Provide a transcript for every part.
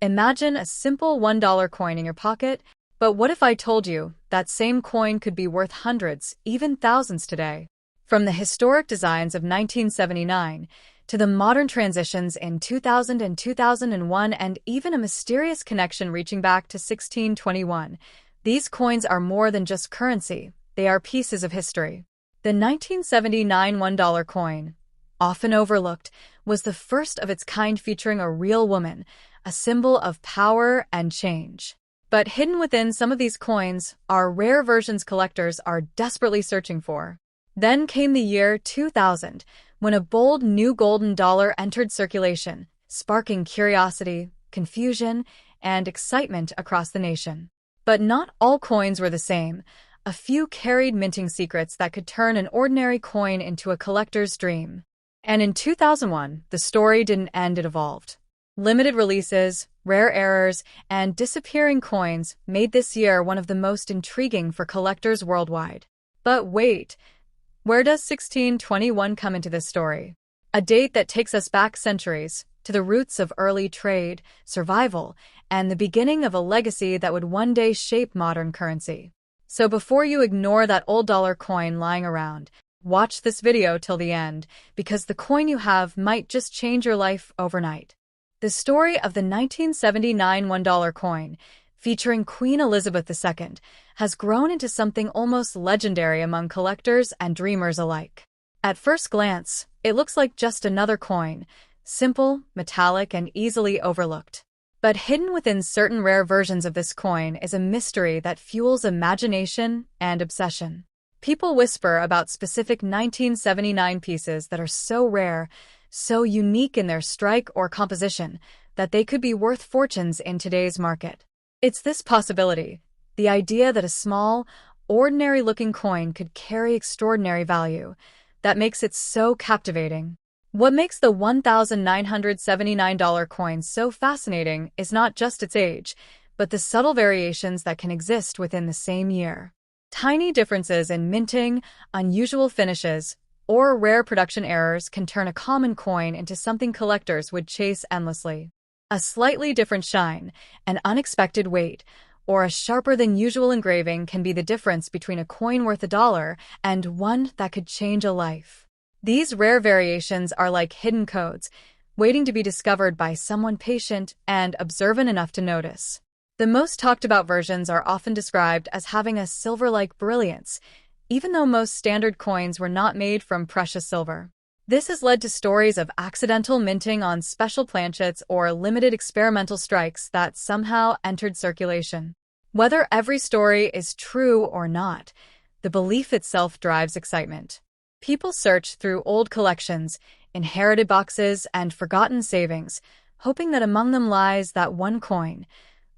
Imagine a simple $1 coin in your pocket, but what if I told you that same coin could be worth hundreds, even thousands today? From the historic designs of 1979 to the modern transitions in 2000 and 2001 and even a mysterious connection reaching back to 1621, these coins are more than just currency, they are pieces of history. The 1979 $1 coin, often overlooked, was the first of its kind featuring a real woman, a symbol of power and change. But hidden within some of these coins are rare versions collectors are desperately searching for. Then came the year 2000, when a bold new golden dollar entered circulation, sparking curiosity, confusion, and excitement across the nation. But not all coins were the same. A few carried minting secrets that could turn an ordinary coin into a collector's dream. And in 2001, the story didn't end, it evolved. Limited releases, rare errors, and disappearing coins made this year one of the most intriguing for collectors worldwide. But wait, where does 1621 come into this story? A date that takes us back centuries, to the roots of early trade, survival, and the beginning of a legacy that would one day shape modern currency. So before you ignore that old dollar coin lying around, watch this video till the end, because the coin you have might just change your life overnight. The story of the 1979 $1 coin, featuring Queen Elizabeth II, has grown into something almost legendary among collectors and dreamers alike. At first glance, it looks like just another coin, simple, metallic, and easily overlooked. But hidden within certain rare versions of this coin is a mystery that fuels imagination and obsession. People whisper about specific 1979 pieces that are so rare, so unique in their strike or composition, that they could be worth fortunes in today's market. It's this possibility, the idea that a small, ordinary-looking coin could carry extraordinary value, that makes it so captivating. What makes the $1,979 coin so fascinating is not just its age, but the subtle variations that can exist within the same year. Tiny differences in minting, unusual finishes, or rare production errors can turn a common coin into something collectors would chase endlessly. A slightly different shine, an unexpected weight, or a sharper-than-usual engraving can be the difference between a coin worth $1 and one that could change a life. These rare variations are like hidden codes, waiting to be discovered by someone patient and observant enough to notice. The most talked about versions are often described as having a silver-like brilliance, even though most standard coins were not made from precious silver. This has led to stories of accidental minting on special planchets or limited experimental strikes that somehow entered circulation. Whether every story is true or not, the belief itself drives excitement. People search through old collections, inherited boxes, and forgotten savings, hoping that among them lies that one coin,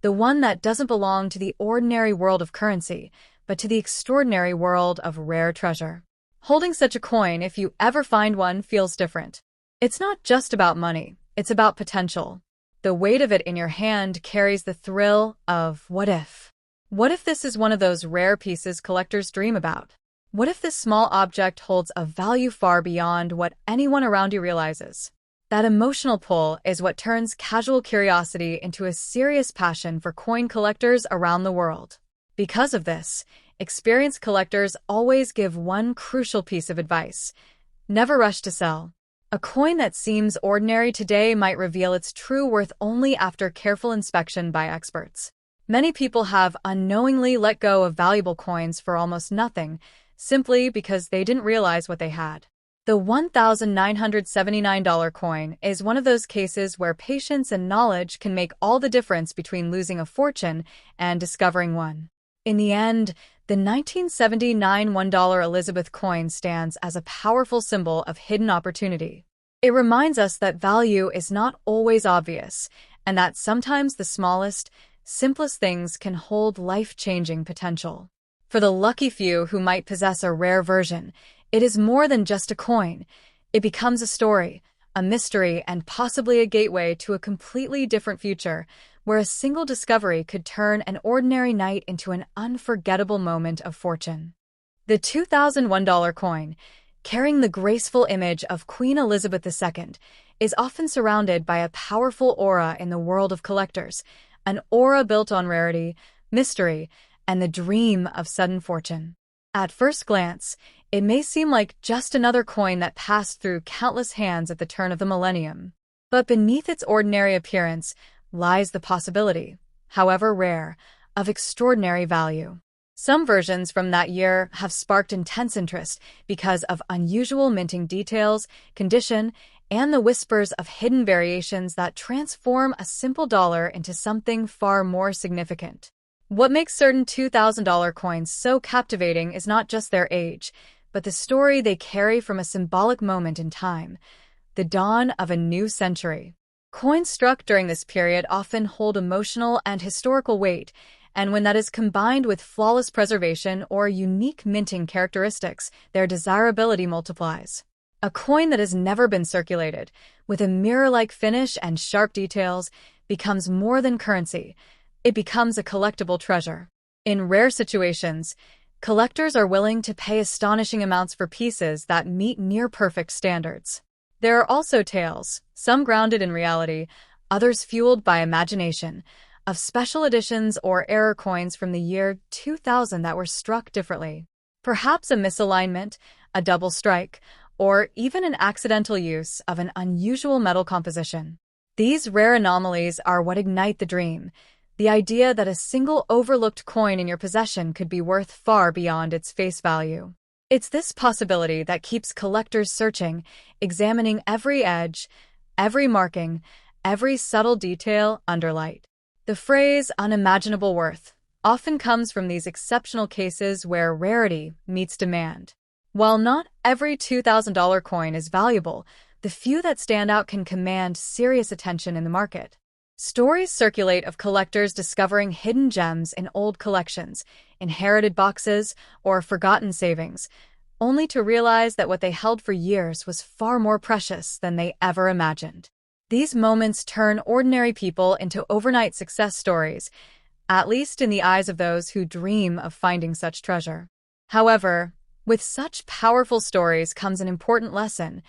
the one that doesn't belong to the ordinary world of currency, but to the extraordinary world of rare treasure. Holding such a coin, if you ever find one, feels different. It's not just about money, it's about potential. The weight of it in your hand carries the thrill of what if? What if this is one of those rare pieces collectors dream about? What if this small object holds a value far beyond what anyone around you realizes? That emotional pull is what turns casual curiosity into a serious passion for coin collectors around the world. Because of this, experienced collectors always give one crucial piece of advice: never rush to sell. A coin that seems ordinary today might reveal its true worth only after careful inspection by experts. Many people have unknowingly let go of valuable coins for almost nothing, simply because they didn't realize what they had. The $1,979 coin is one of those cases where patience and knowledge can make all the difference between losing a fortune and discovering one. In the end, the 1979 $1 Elizabeth coin stands as a powerful symbol of hidden opportunity. It reminds us that value is not always obvious, and that sometimes the smallest, simplest things can hold life-changing potential. For the lucky few who might possess a rare version, it is more than just a coin. It becomes a story, a mystery, and possibly a gateway to a completely different future, where a single discovery could turn an ordinary night into an unforgettable moment of fortune. The 2001 $1 coin, carrying the graceful image of Queen Elizabeth II, is often surrounded by a powerful aura in the world of collectors, an aura built on rarity, mystery, and the dream of sudden fortune. At first glance, it may seem like just another coin that passed through countless hands at the turn of the millennium. But beneath its ordinary appearance lies the possibility, however rare, of extraordinary value. Some versions from that year have sparked intense interest because of unusual minting details, condition, and the whispers of hidden variations that transform a simple dollar into something far more significant. What makes certain $2,000 coins so captivating is not just their age, but the story they carry from a symbolic moment in time, the dawn of a new century. Coins struck during this period often hold emotional and historical weight, and when that is combined with flawless preservation or unique minting characteristics, their desirability multiplies. A coin that has never been circulated, with a mirror-like finish and sharp details, becomes more than currency. It becomes a collectible treasure. In rare situations, collectors are willing to pay astonishing amounts for pieces that meet near-perfect standards. There are also tales, some grounded in reality, others fueled by imagination, of special editions or error coins from the year 2000 that were struck differently. Perhaps a misalignment, a double strike, or even an accidental use of an unusual metal composition. These rare anomalies are what ignite the dream, the idea that a single overlooked coin in your possession could be worth far beyond its face value. It's this possibility that keeps collectors searching, examining every edge, every marking, every subtle detail under light. The phrase unimaginable worth often comes from these exceptional cases where rarity meets demand. While not every $2,000 coin is valuable, the few that stand out can command serious attention in the market. Stories circulate of collectors discovering hidden gems in old collections, inherited boxes, or forgotten savings, only to realize that what they held for years was far more precious than they ever imagined. These moments turn ordinary people into overnight success stories, at least in the eyes of those who dream of finding such treasure. However, with such powerful stories comes an important lesson.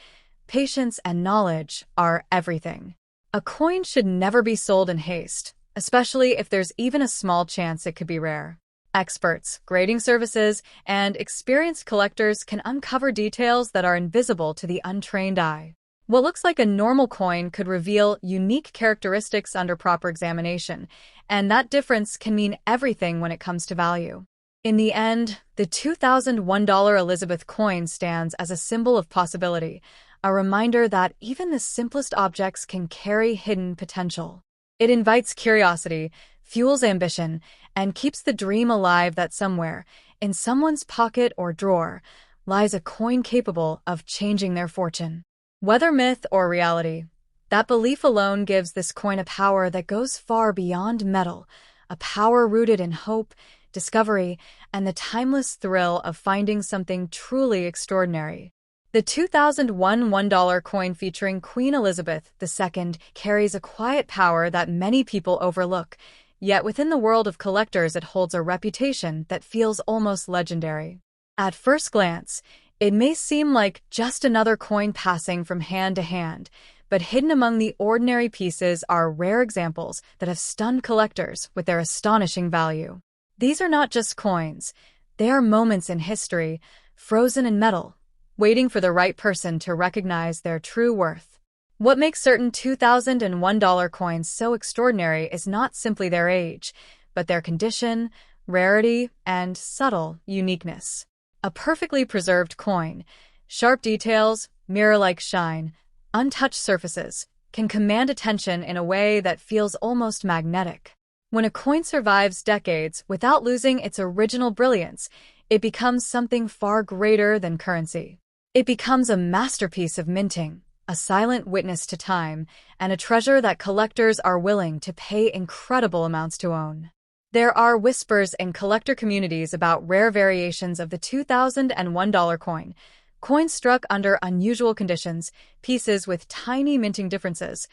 Patience and knowledge are everything. A coin should never be sold in haste, especially if there's even a small chance it could be rare. Experts, grading services, and experienced collectors can uncover details that are invisible to the untrained eye. What looks like a normal coin could reveal unique characteristics under proper examination, and that difference can mean everything when it comes to value. In the end, the $2001 Elizabeth coin stands as a symbol of possibility, a reminder that even the simplest objects can carry hidden potential. It invites curiosity, fuels ambition, and keeps the dream alive that somewhere, in someone's pocket or drawer, lies a coin capable of changing their fortune. Whether myth or reality, that belief alone gives this coin a power that goes far beyond metal, a power rooted in hope, discovery, and the timeless thrill of finding something truly extraordinary. The 2001 $1 coin featuring Queen Elizabeth II carries a quiet power that many people overlook, yet within the world of collectors it holds a reputation that feels almost legendary. At first glance, it may seem like just another coin passing from hand to hand, but hidden among the ordinary pieces are rare examples that have stunned collectors with their astonishing value. These are not just coins, they are moments in history, frozen in metal, waiting for the right person to recognize their true worth. What makes certain $2001 coins so extraordinary is not simply their age, but their condition, rarity, and subtle uniqueness. A perfectly preserved coin, sharp details, mirror-like shine, untouched surfaces, can command attention in a way that feels almost magnetic. When a coin survives decades without losing its original brilliance, it becomes something far greater than currency. It becomes a masterpiece of minting, a silent witness to time, and a treasure that collectors are willing to pay incredible amounts to own. There are whispers in collector communities about rare variations of the $2001 coin, coins struck under unusual conditions, pieces with tiny minting differences,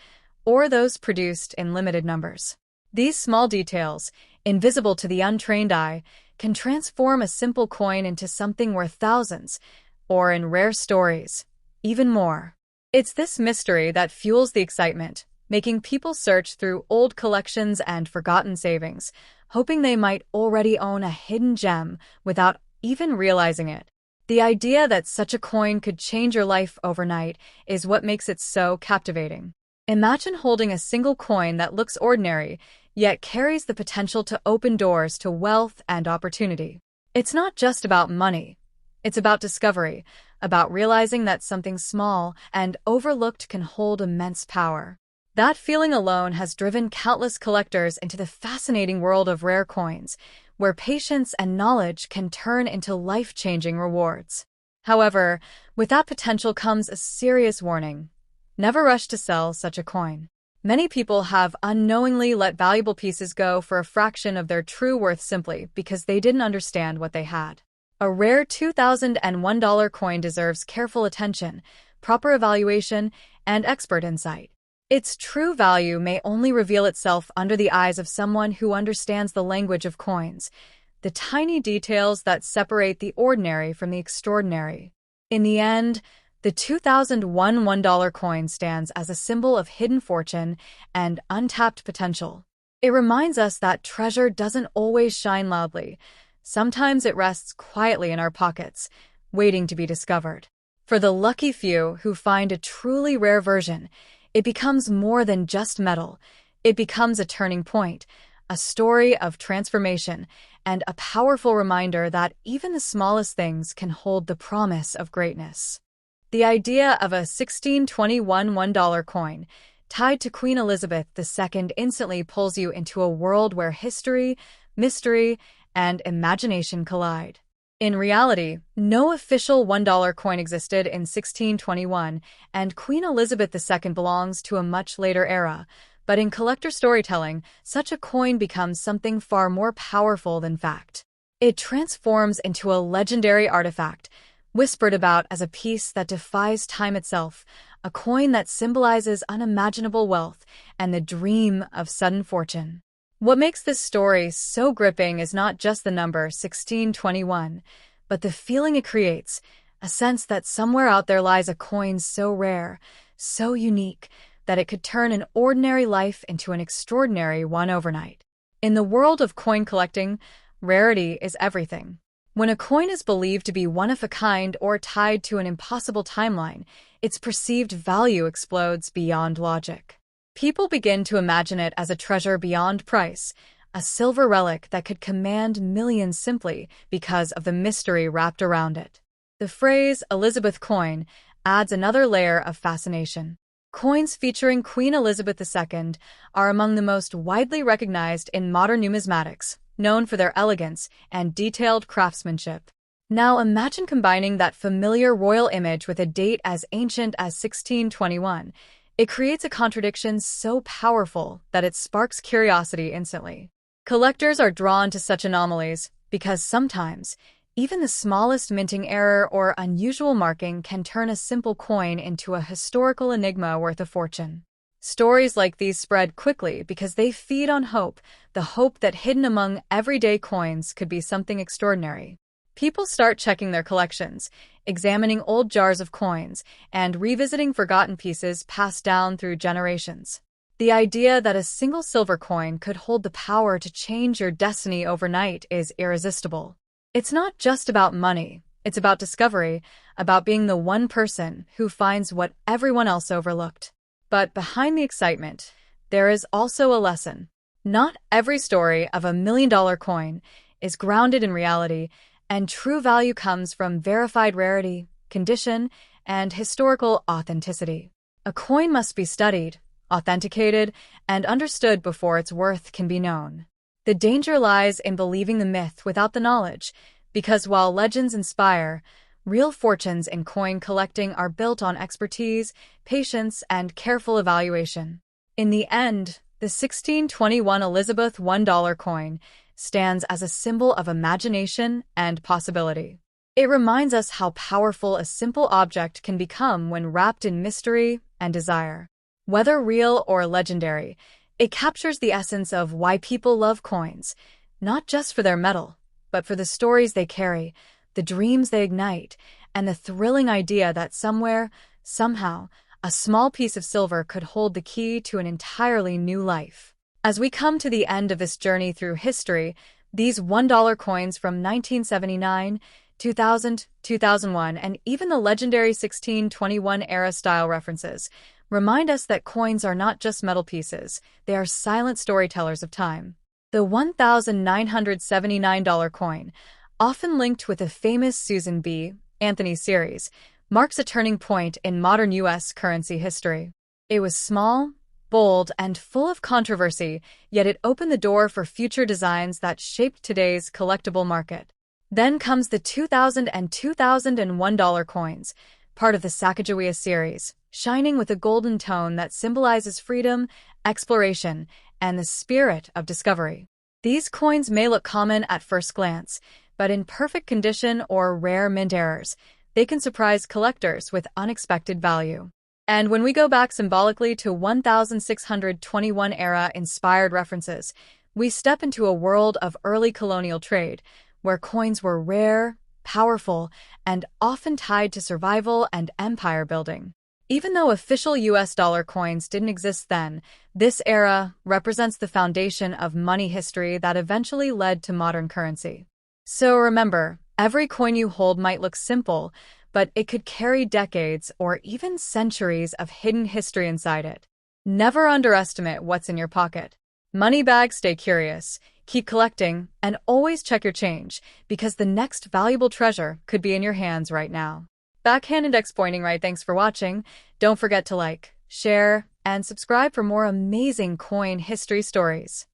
or those produced in limited numbers. These small details, invisible to the untrained eye, can transform a simple coin into something worth thousands, or in rare stories, even more. It's this mystery that fuels the excitement, making people search through old collections and forgotten savings, hoping they might already own a hidden gem without even realizing it. The idea that such a coin could change your life overnight is what makes it so captivating. Imagine holding a single coin that looks ordinary, yet carries the potential to open doors to wealth and opportunity. It's not just about money. It's about discovery, about realizing that something small and overlooked can hold immense power. That feeling alone has driven countless collectors into the fascinating world of rare coins, where patience and knowledge can turn into life-changing rewards. However, with that potential comes a serious warning. Never rush to sell such a coin. Many people have unknowingly let valuable pieces go for a fraction of their true worth simply because they didn't understand what they had. A rare $2001 coin deserves careful attention, proper evaluation, and expert insight. Its true value may only reveal itself under the eyes of someone who understands the language of coins, the tiny details that separate the ordinary from the extraordinary. In the end, the 2001 $1 coin stands as a symbol of hidden fortune and untapped potential. It reminds us that treasure doesn't always shine loudly. Sometimes it rests quietly in our pockets, waiting to be discovered. For the lucky few who find a truly rare version, it becomes more than just metal. It becomes a turning point, a story of transformation, and a powerful reminder that even the smallest things can hold the promise of greatness. The idea of a 1621 $1 coin tied to Queen Elizabeth II instantly pulls you into a world where history, mystery, and imagination collide. In reality, no official $1 coin existed in 1621, and Queen Elizabeth II belongs to a much later era. But in collector storytelling, such a coin becomes something far more powerful than fact. It transforms into a legendary artifact, whispered about as a piece that defies time itself, a coin that symbolizes unimaginable wealth and the dream of sudden fortune. What makes this story so gripping is not just the number 1621, but the feeling it creates, a sense that somewhere out there lies a coin so rare, so unique, that it could turn an ordinary life into an extraordinary one overnight. In the world of coin collecting, rarity is everything. When a coin is believed to be one of a kind or tied to an impossible timeline, its perceived value explodes beyond logic. People begin to imagine it as a treasure beyond price, a silver relic that could command millions simply because of the mystery wrapped around it. The phrase Elizabeth coin adds another layer of fascination. Coins featuring Queen Elizabeth II are among the most widely recognized in modern numismatics, known for their elegance and detailed craftsmanship. Now imagine combining that familiar royal image with a date as ancient as 1621. It creates a contradiction so powerful that it sparks curiosity instantly. Collectors are drawn to such anomalies because sometimes even the smallest minting error or unusual marking can turn a simple coin into a historical enigma worth a fortune. Stories like these spread quickly because they feed on hope, the hope that hidden among everyday coins could be something extraordinary. People start checking their collections, examining old jars of coins, and revisiting forgotten pieces passed down through generations. The idea that a single silver coin could hold the power to change your destiny overnight is irresistible. It's not just about money, it's about discovery, about being the one person who finds what everyone else overlooked. But behind the excitement, there is also a lesson. Not every story of $1 million coin is grounded in reality, and true value comes from verified rarity, condition, and historical authenticity. A coin must be studied, authenticated, and understood before its worth can be known. The danger lies in believing the myth without the knowledge, because while legends inspire, real fortunes in coin collecting are built on expertise, patience, and careful evaluation. In the end, the 1621 Elizabeth $1 coin stands as a symbol of imagination and possibility. It reminds us how powerful a simple object can become when wrapped in mystery and desire. Whether real or legendary, it captures the essence of why people love coins, not just for their metal, but for the stories they carry, the dreams they ignite, and the thrilling idea that somewhere, somehow, a small piece of silver could hold the key to an entirely new life. As we come to the end of this journey through history, these $1 coins from 1979, 2000, 2001, and even the legendary 1621 era style references remind us that coins are not just metal pieces, they are silent storytellers of time. The $1,979 coin, often linked with the famous Susan B. Anthony series, marks a turning point in modern U.S. currency history. It was small, bold, and full of controversy, yet it opened the door for future designs that shaped today's collectible market. Then comes the 2000 and $2001 coins, part of the Sacagawea series, shining with a golden tone that symbolizes freedom, exploration, and the spirit of discovery. These coins may look common at first glance, but in perfect condition or rare mint errors, they can surprise collectors with unexpected value. And when we go back symbolically to 1621 era inspired references, we step into a world of early colonial trade, where coins were rare, powerful, and often tied to survival and empire building. Even though official US dollar coins didn't exist then, this era represents the foundation of money history that eventually led to modern currency. So remember, every coin you hold might look simple, but it could carry decades or even centuries of hidden history inside it. Never underestimate what's in your pocket. Money bags, stay curious, keep collecting, and always check your change, because the next valuable treasure could be in your hands right now. Backhand index pointing right. Thanks for watching. Don't forget to like, share, and subscribe for more amazing coin history stories.